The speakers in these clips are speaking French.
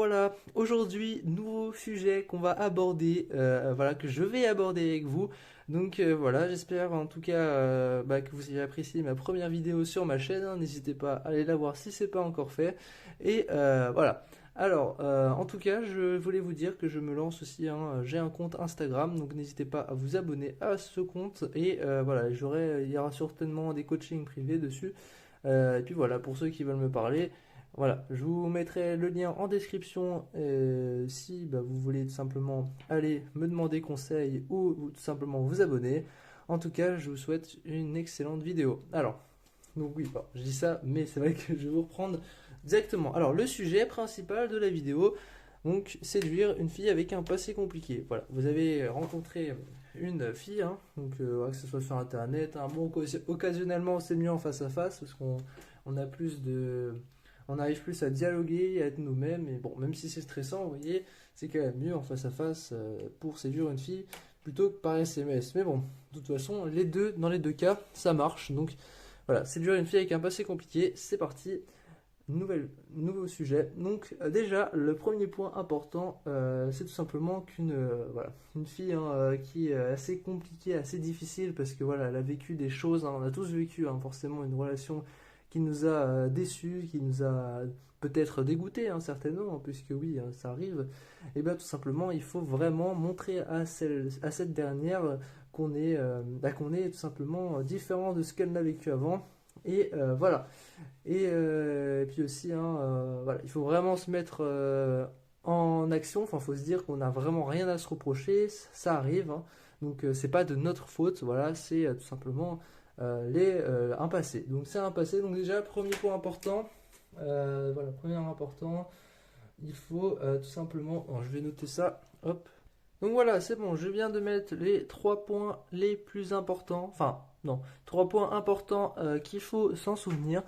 voilà, aujourd'hui, nouveau sujet qu'on va aborder, voilà, que je vais aborder avec vous. Donc voilà, j'espère en tout cas que vous avez apprécié ma première vidéo sur ma chaîne, hein. N'hésitez pas à aller la voir si c'est pas encore fait. Et voilà. Alors, en tout cas, je voulais vous dire que je me lance aussi, hein, j'ai un compte Instagram, donc n'hésitez pas à vous abonner à ce compte. Et voilà, il y aura certainement des coachings privés dessus. Et puis voilà, pour ceux qui veulent me parler. Voilà, je vous mettrai le lien en description si vous voulez tout simplement aller me demander conseil ou tout simplement vous abonner. En tout cas, je vous souhaite une excellente vidéo. Alors, donc oui, bon, je dis ça, mais c'est vrai que je vais vous reprendre directement. Alors, le sujet principal de la vidéo, donc séduire une fille avec un passé compliqué. Voilà, vous avez rencontré une fille, hein, donc que ce soit sur internet, hein. Bon, occasionnellement c'est mieux en face à face parce qu'on a plus de on arrive plus à dialoguer, à être nous-mêmes, et bon, même si c'est stressant, vous voyez, c'est quand même mieux en face à face pour séduire une fille plutôt que par SMS. Mais bon, de toute façon, dans les deux cas, ça marche. Donc voilà, séduire une fille avec un passé compliqué, c'est parti. Nouveau sujet. Donc déjà, le premier point important, c'est tout simplement qu'une voilà, une fille, hein, qui est assez compliquée, assez difficile, parce que voilà, elle a vécu des choses, hein, on a tous vécu, hein, forcément une relation qui nous a déçus, qui nous a peut-être dégoûtés, hein, certainement, puisque oui, hein, ça arrive. Et bien tout simplement, il faut vraiment montrer à cette dernière qu'on est tout simplement différent de ce qu'elle n'a vécu avant. Et voilà. Et puis aussi, hein, voilà, il faut vraiment se mettre en action. Enfin, il faut se dire qu'on n'a vraiment rien à se reprocher. Ça arrive, hein. Donc, c'est pas de notre faute. Voilà, c'est tout simplement un passé. Donc, c'est un passé. Donc, déjà, premier point important. Voilà, premier important. Il faut tout simplement. Bon, je vais noter ça. Hop. Donc voilà, c'est bon, je viens de mettre les trois points les plus importants. Enfin, non, trois points importants qu'il faut s'en souvenir.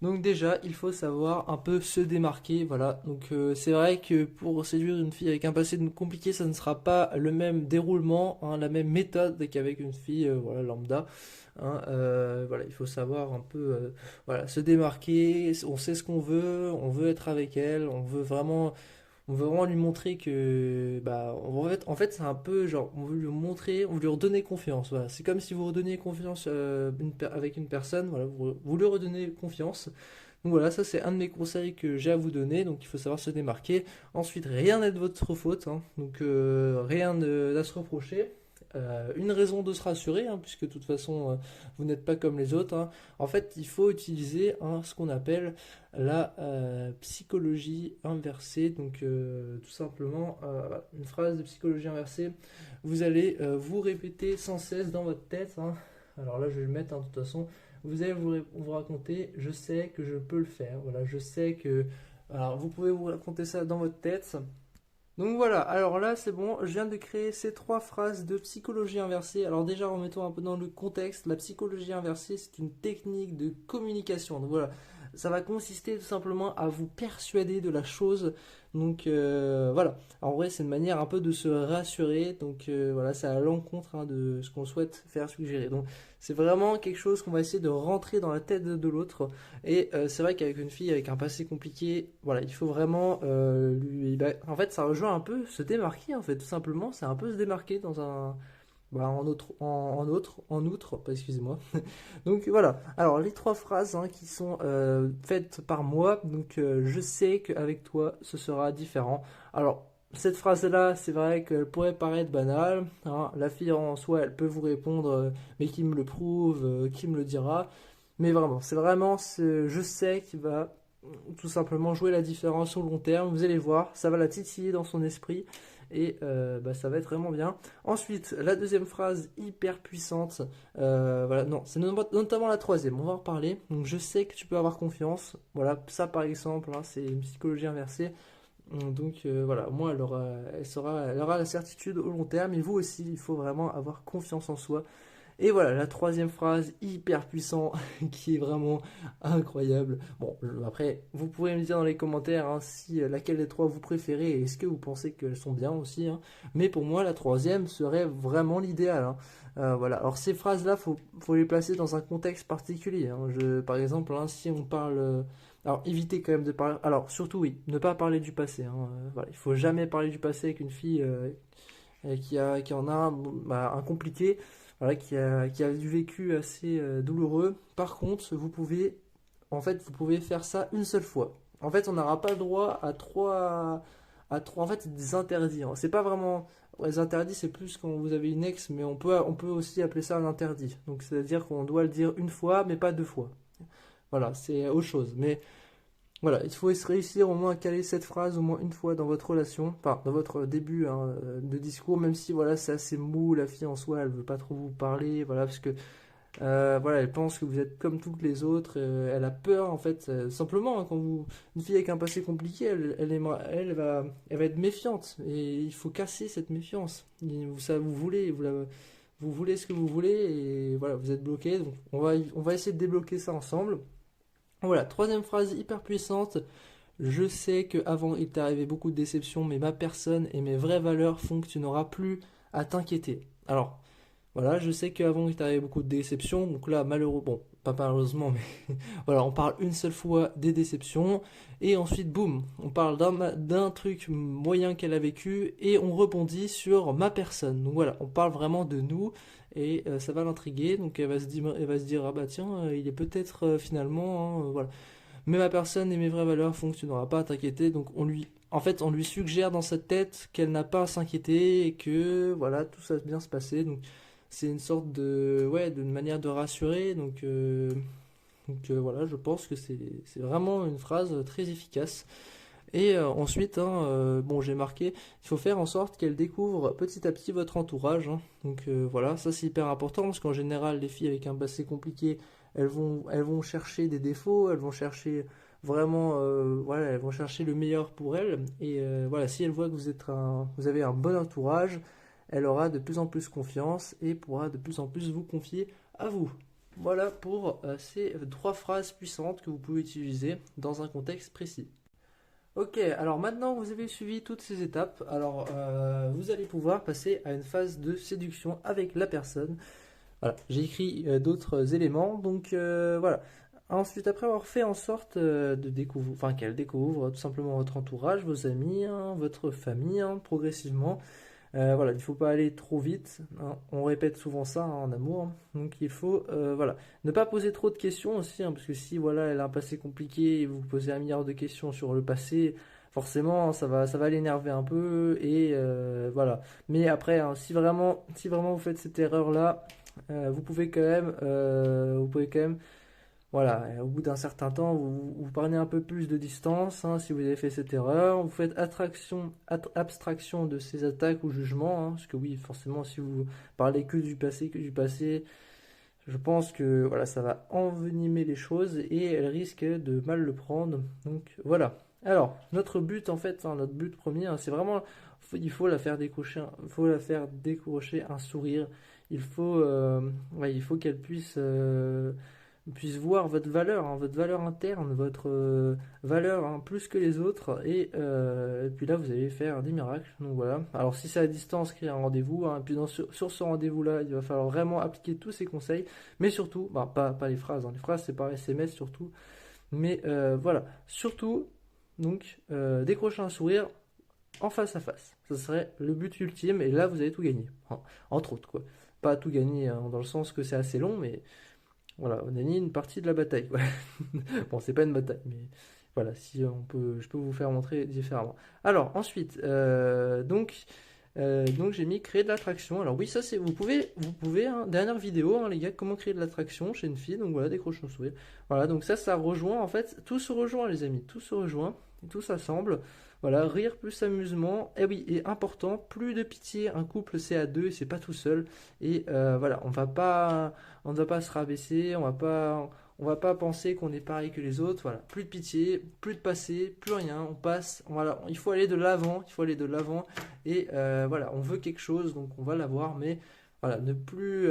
Donc déjà, il faut savoir un peu se démarquer, voilà. Donc c'est vrai que pour séduire une fille avec un passé compliqué, ça ne sera pas le même déroulement, hein, la même méthode qu'avec une fille voilà, lambda, hein. Voilà, il faut savoir un peu voilà, se démarquer, on sait ce qu'on veut être avec elle, on veut vraiment lui montrer que, en fait, c'est un peu genre, on veut lui montrer, on veut lui redonner confiance. Voilà. C'est comme si vous redonnez confiance avec une personne, voilà, vous lui redonnez confiance. Donc voilà, ça c'est un de mes conseils que j'ai à vous donner. Donc il faut savoir se démarquer. Ensuite, rien n'est de votre faute, hein. Donc rien à se reprocher. Une raison de se rassurer, hein, puisque de toute façon vous n'êtes pas comme les autres, hein. En fait, il faut utiliser, hein, ce qu'on appelle la psychologie inversée. Donc tout simplement, une phrase de psychologie inversée, vous allez vous répéter sans cesse dans votre tête, hein. Alors là, je vais le mettre, hein, de toute façon. Vous allez vous raconter, je sais que je peux le faire. Voilà, je sais que. Alors, vous pouvez vous raconter ça dans votre tête. Donc voilà, alors là c'est bon, je viens de créer ces trois phrases de psychologie inversée. Alors déjà remettons un peu dans le contexte, la psychologie inversée c'est une technique de communication. Donc voilà, ça va consister tout simplement à vous persuader de la chose. Donc voilà, en vrai c'est une manière un peu de se rassurer. Donc voilà, c'est à l'encontre, hein, de ce qu'on souhaite faire suggérer. Donc c'est vraiment quelque chose qu'on va essayer de rentrer dans la tête de l'autre. Et c'est vrai qu'avec une fille avec un passé compliqué, voilà, il faut vraiment en fait, ça rejoint un peu se démarquer, en fait, tout simplement. C'est un peu se démarquer dans un. En outre, excusez-moi. Donc voilà. Alors, les trois phrases, hein, qui sont faites par moi. Donc, je sais qu'avec toi, ce sera différent. Alors, cette phrase-là, c'est vrai qu'elle pourrait paraître banale, hein. La fille en soi, elle peut vous répondre, mais qui me le prouve, qui me le dira. Mais vraiment, c'est vraiment ce je sais qui va tout simplement jouer la différence sur le long terme. Vous allez voir, ça va la titiller dans son esprit et ça va être vraiment bien. Ensuite, la deuxième phrase hyper puissante, voilà, non, c'est notamment la troisième, on va en reparler. Donc, je sais que tu peux avoir confiance. Voilà, ça par exemple, hein, c'est une psychologie inversée. Donc voilà, moi elle aura la certitude au long terme, et vous aussi, il faut vraiment avoir confiance en soi. Et voilà, la troisième phrase, hyper puissant, qui est vraiment incroyable. Bon, après, vous pouvez me dire dans les commentaires, hein, si laquelle des trois vous préférez, et est-ce que vous pensez qu'elles sont bien aussi, hein. Mais pour moi, la troisième serait vraiment l'idéal, hein. Voilà, alors ces phrases-là, faut les placer dans un contexte particulier, hein. Par exemple, hein, si on parle Alors, évitez quand même de parler. Alors, surtout, oui, ne pas parler du passé, hein. Voilà, il faut jamais parler du passé avec une fille qui en a un, bon, bah, un compliqué, voilà, qui a du vécu assez douloureux. Par contre, vous pouvez faire ça une seule fois. En fait, on n'aura pas le droit à trois. En fait, c'est des interdits, hein. C'est pas vraiment. Ouais, les interdits, c'est plus quand vous avez une ex, mais on peut aussi appeler ça un interdit. Donc, c'est-à-dire qu'on doit le dire une fois, mais pas deux fois. Voilà, c'est autre chose. Mais voilà, il faut se réussir au moins à caler cette phrase au moins une fois dans votre relation, enfin dans votre début hein, de discours, même si voilà c'est assez mou, la fille en soi elle veut pas trop vous parler, voilà parce que voilà elle pense que vous êtes comme toutes les autres, elle a peur en fait simplement hein, quand vous une fille avec un passé compliqué, elle va être méfiante et il faut casser cette méfiance. Ça vous voulez vous voulez ce que vous voulez et voilà vous êtes bloqué, donc on va essayer de débloquer ça ensemble. Voilà, troisième phrase hyper puissante. Je sais qu'avant il t'est arrivé beaucoup de déceptions, mais ma personne et mes vraies valeurs font que tu n'auras plus à t'inquiéter. Alors, voilà, je sais qu'avant il t'est arrivé beaucoup de déceptions, donc là, malheureusement, bon, pas malheureusement, mais voilà, on parle une seule fois des déceptions, et ensuite, boum, on parle d'un truc moyen qu'elle a vécu, et on rebondit sur ma personne. Donc voilà, on parle vraiment de nous, et ça va l'intriguer, donc elle va se dire, ah bah tiens, il est peut-être finalement, hein, voilà. Mais ma personne et mes vraies valeurs font que tu n'auras pas à t'inquiéter. Donc en fait, on lui suggère dans sa tête qu'elle n'a pas à s'inquiéter et que voilà, tout ça va bien se passer. Donc c'est une sorte de ouais, d'une manière de rassurer. Voilà, je pense que c'est vraiment une phrase très efficace. Et ensuite, hein, bon, j'ai marqué, il faut faire en sorte qu'elle découvre petit à petit votre entourage, hein. Donc voilà, ça c'est hyper important parce qu'en général, les filles avec un passé compliqué, elles vont chercher des défauts, elles vont chercher vraiment, voilà, elles vont chercher le meilleur pour elles. Et voilà, si elle voit que vous avez un bon entourage, elle aura de plus en plus confiance et pourra de plus en plus vous confier à vous. Voilà pour ces trois phrases puissantes que vous pouvez utiliser dans un contexte précis. Ok, alors maintenant que vous avez suivi toutes ces étapes, alors vous allez pouvoir passer à une phase de séduction avec la personne. Voilà, j'ai écrit d'autres éléments, donc voilà. Ensuite, après avoir fait en sorte de découvrir, enfin qu'elle découvre tout simplement votre entourage, vos amis, hein, votre famille, hein, progressivement. Voilà, il ne faut pas aller trop vite, hein. On répète souvent ça hein, en amour. Donc il faut voilà, ne pas poser trop de questions aussi, hein, parce que si voilà, elle a un passé compliqué et vous posez un milliard de questions sur le passé, forcément ça va l'énerver un peu et voilà. Mais après, hein, si vraiment vous faites cette erreur-là, vous pouvez quand même voilà, et au bout d'un certain temps, vous prenez un peu plus de distance hein, si vous avez fait cette erreur. Vous faites abstraction de ces attaques ou jugements, hein, parce que oui, forcément, si vous parlez que du passé, je pense que voilà, ça va envenimer les choses et elle risque de mal le prendre. Donc voilà. Alors, notre but en fait, hein, notre but premier, hein, c'est vraiment, il faut la faire il faut la faire décrocher un sourire. Ouais, il faut qu'elle puisse voir votre valeur interne, votre valeur hein, plus que les autres, et puis là vous allez faire des miracles. Donc voilà. Alors si c'est à distance, créez un rendez-vous, hein, et puis sur ce rendez-vous-là, il va falloir vraiment appliquer tous ces conseils, mais surtout, bah, pas les phrases, hein. Les phrases c'est par SMS surtout, mais voilà, surtout, donc décrocher un sourire en face à face. Ce serait le but ultime, et là vous allez tout gagner, hein, entre autres quoi. Pas tout gagner hein, dans le sens que c'est assez long, mais voilà, on a gagné une partie de la bataille, quoi. Bon, c'est pas une bataille, mais voilà, si je peux vous faire montrer différemment. Alors, ensuite, donc j'ai mis créer de l'attraction. Alors oui, ça c'est, vous pouvez, hein, dernière vidéo, hein, les gars, comment créer de l'attraction chez une fille. Donc voilà, décroche un sourire. Voilà, donc ça rejoint, en fait, tout se rejoint, les amis, tout se rejoint, tout s'assemble. Voilà, rire plus amusement. Et oui, et important, plus de pitié. Un couple c'est à deux, c'est pas tout seul. Et voilà, on ne va pas se rabaisser, on va pas penser qu'on est pareil que les autres. Voilà, plus de pitié, plus de passé, plus rien. On passe, voilà, il faut aller de l'avant, il faut aller de l'avant. Et voilà, on veut quelque chose, donc on va l'avoir, mais voilà, ne plus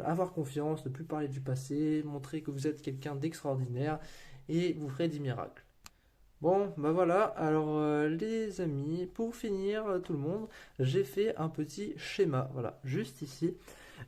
avoir confiance, ne plus parler du passé, montrer que vous êtes quelqu'un d'extraordinaire et vous ferez des miracles. Bon, bah voilà, alors les amis, pour finir tout le monde, j'ai fait un petit schéma, voilà, juste ici.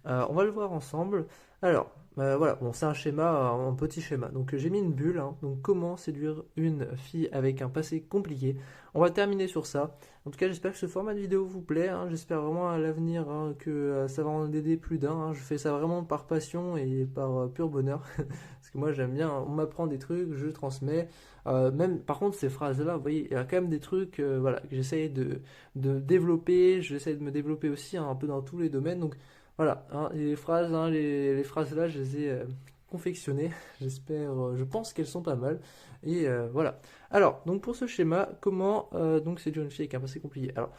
On va le voir ensemble. Alors, voilà, bon, c'est un schéma, un petit schéma. Donc, j'ai mis une bulle, hein. Donc, comment séduire une fille avec un passé compliqué. On va terminer sur ça. En tout cas, j'espère que ce format de vidéo vous plaît, hein. J'espère vraiment à l'avenir, hein, que ça va en aider plus d'un, hein. Je fais ça vraiment par passion et par pur bonheur. Parce que moi, j'aime bien, on m'apprend des trucs, je transmets. Même, par contre, ces phrases-là, vous voyez, il y a quand même des trucs, voilà, que j'essaye de développer. J'essaie de me développer aussi, hein, un peu dans tous les domaines. Donc, voilà, hein, et les phrases, hein, les phrases là, je les ai confectionnées. J'espère, je pense qu'elles sont pas mal. Et voilà. Alors, donc pour ce schéma, comment donc séduire une fille avec un passé compliqué? Alors,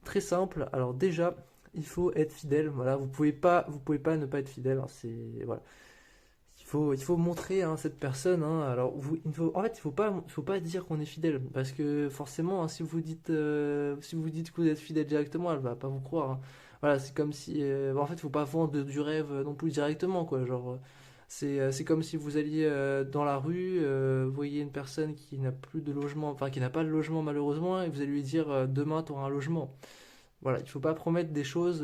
très simple. Alors déjà, il faut être fidèle. Voilà, vous pouvez pas ne pas être fidèle, hein, c'est voilà. Il faut montrer, hein, cette personne, hein. Alors, en fait, il faut pas dire qu'on est fidèle, parce que forcément, hein, si vous dites que vous êtes fidèle directement, elle va pas vous croire, hein. Voilà, c'est comme si, en fait, il faut pas vendre du rêve non plus directement, quoi. Genre, c'est comme si vous alliez dans la rue, vous voyez une personne qui n'a plus de logement, enfin qui n'a pas de logement malheureusement, et vous allez lui dire demain tu auras un logement. Voilà, il faut pas promettre des choses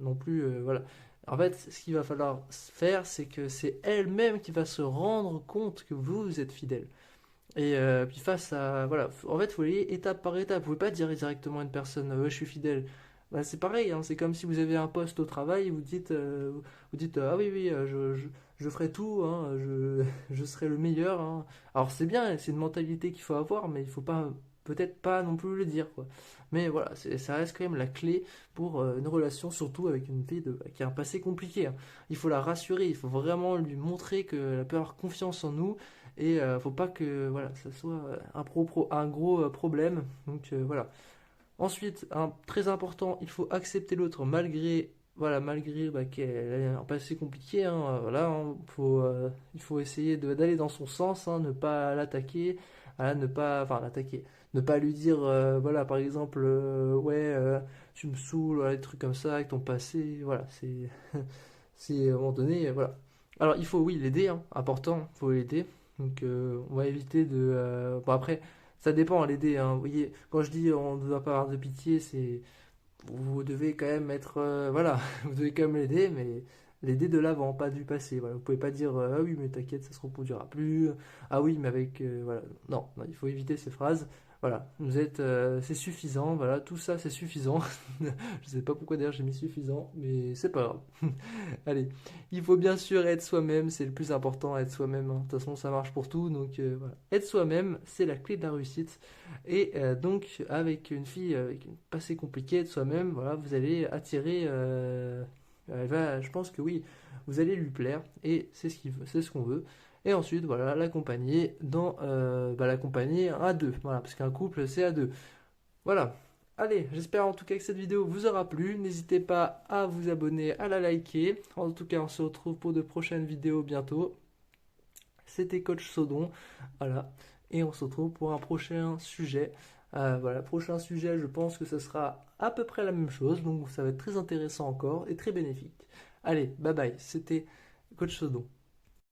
non plus. Voilà. En fait, ce qu'il va falloir faire, c'est que c'est elle-même qui va se rendre compte que vous êtes fidèle. Et puis face à... Voilà, en fait, il faut y aller étape par étape. Vous pouvez pas dire directement à une personne, ouais, je suis fidèle. Bah, c'est pareil, hein, c'est comme si vous avez un poste au travail, vous dites ah oui, oui, je ferai tout, hein, je serai le meilleur, hein. Alors c'est bien, c'est une mentalité qu'il faut avoir, mais il faut pas, peut-être pas non plus le dire, quoi. Mais voilà, ça reste quand même la clé pour une relation, surtout avec une fille qui a un passé compliqué, hein. Il faut la rassurer, il faut vraiment lui montrer qu'elle peut avoir confiance en nous et faut pas que voilà, ça soit un gros problème. Donc voilà. Ensuite, très important, il faut accepter l'autre malgré voilà, malgré qu'elle ait un passé compliqué, hein, voilà, hein, il faut essayer d'aller dans son sens, hein, ne pas l'attaquer, voilà, ne pas, enfin l'attaquer, ne pas lui dire, voilà, par exemple, ouais, tu me saoules, voilà, des trucs comme ça avec ton passé, voilà, c'est à un moment donné, voilà. Alors il faut, oui, l'aider, hein, important, il faut l'aider. Donc on va éviter de... Bon après, ça dépend, l'aider, hein. Vous voyez, quand je dis on ne doit pas avoir de pitié, c'est... Vous devez quand même être... voilà, vous devez quand même l'aider, mais l'aider de l'avant, pas du passé. Voilà. Vous pouvez pas dire ah oui, mais t'inquiète, ça se reproduira plus. Ah oui, mais avec... voilà. Non, non, il faut éviter ces phrases. Voilà, c'est suffisant, voilà, tout ça c'est suffisant. Je sais pas pourquoi d'ailleurs j'ai mis suffisant, mais c'est pas grave. Allez, il faut bien sûr être soi-même, c'est le plus important, être soi-même, hein. De toute façon, ça marche pour tout, donc voilà. Être soi-même, c'est la clé de la réussite. Et donc, avec une fille avec un passé compliqué, être soi-même, voilà, vous allez attirer. Je pense que oui, vous allez lui plaire, et c'est ce qu'il veut, c'est ce qu'on veut. Et ensuite, voilà, l'accompagner à deux, voilà, parce qu'un couple, c'est à deux. Voilà. Allez, j'espère en tout cas que cette vidéo vous aura plu. N'hésitez pas à vous abonner, à la liker. En tout cas, on se retrouve pour de prochaines vidéos bientôt. C'était Coach Sodon. Voilà. Et on se retrouve pour un prochain sujet. Voilà, prochain sujet, je pense que ce sera à peu près la même chose. Donc ça va être très intéressant encore et très bénéfique. Allez, bye bye. C'était Coach Sodon.